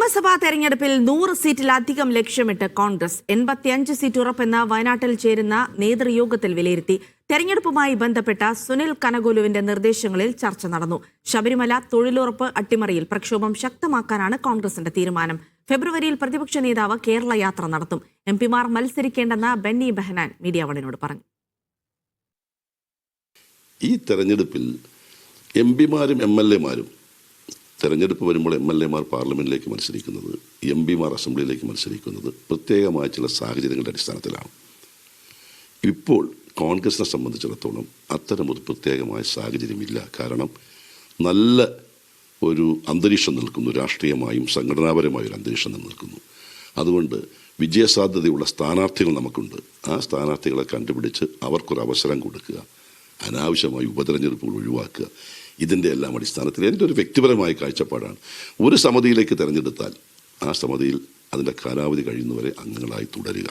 നിയമസഭാ തെരഞ്ഞെടുപ്പിൽ 100 സീറ്റിലധികം ലക്ഷ്യമിട്ട് കോൺഗ്രസ് 85 സീറ്റ് ഉറപ്പെന്ന വയനാട്ടിൽ ചേരുന്ന നേതൃയോഗത്തിൽ വിലയിരുത്തി. തെരഞ്ഞെടുപ്പുമായി ബന്ധപ്പെട്ട സുനിൽ കനകോലുവിന്റെ നിർദ്ദേശങ്ങളിൽ ചർച്ച നടന്നു. ശബരിമല തൊഴിലുറപ്പ് അട്ടിമറിയിൽ പ്രക്ഷോഭം ശക്തമാക്കാനാണ് കോൺഗ്രസിന്റെ തീരുമാനം. ഫെബ്രുവരിയിൽ പ്രതിപക്ഷ നേതാവ് കേരള യാത്ര നടത്തും. എംപിമാർ മത്സരിക്കേണ്ടെന്ന് ബെന്നി ബെഹനാൻ മീഡിയ വണിനോട് പറഞ്ഞു. ഈ തെരഞ്ഞെടുപ്പിൽ എംപിമാരും MLA-മാരും തെരഞ്ഞെടുപ്പ് വരുമ്പോൾ MLA-മാർ പാർലമെന്റിലേക്ക് മത്സരിക്കുന്നത്, MP-മാർ അസംബ്ലിയിലേക്ക് മത്സരിക്കുന്നത് പ്രത്യേകമായ ചില സാഹചര്യങ്ങളുടെ അടിസ്ഥാനത്തിലാണ്. ഇപ്പോൾ കോൺഗ്രസിനെ സംബന്ധിച്ചിടത്തോളം അത്തരമൊരു പ്രത്യേകമായ സാഹചര്യമില്ല. കാരണം നല്ല ഒരു അന്തരീക്ഷം നിൽക്കുന്നു, രാഷ്ട്രീയമായും സംഘടനാപരമായ ഒരു അന്തരീക്ഷം നിൽക്കുന്നു. അതുകൊണ്ട് വിജയസാധ്യതയുള്ള സ്ഥാനാർത്ഥികൾ നമുക്കുണ്ട്. ആ സ്ഥാനാർത്ഥികളെ കണ്ടുപിടിച്ച് അവർക്കൊരു അവസരം കൊടുക്കുക, അനാവശ്യമായി ഉപതെരഞ്ഞെടുപ്പുകൾ ഒഴിവാക്കുക. ഇതിൻ്റെ എല്ലാം അടിസ്ഥാനത്തിൽ എൻ്റെ ഒരു വ്യക്തിപരമായ കാഴ്ചപ്പാടാണ്. ഒരു സമിതിയിലേക്ക് തിരഞ്ഞെടുത്താൽ ആ സമിതിയിൽ അതിൻ്റെ കാലാവധി കഴിയുന്നവരെ അംഗങ്ങളായി തുടരുക.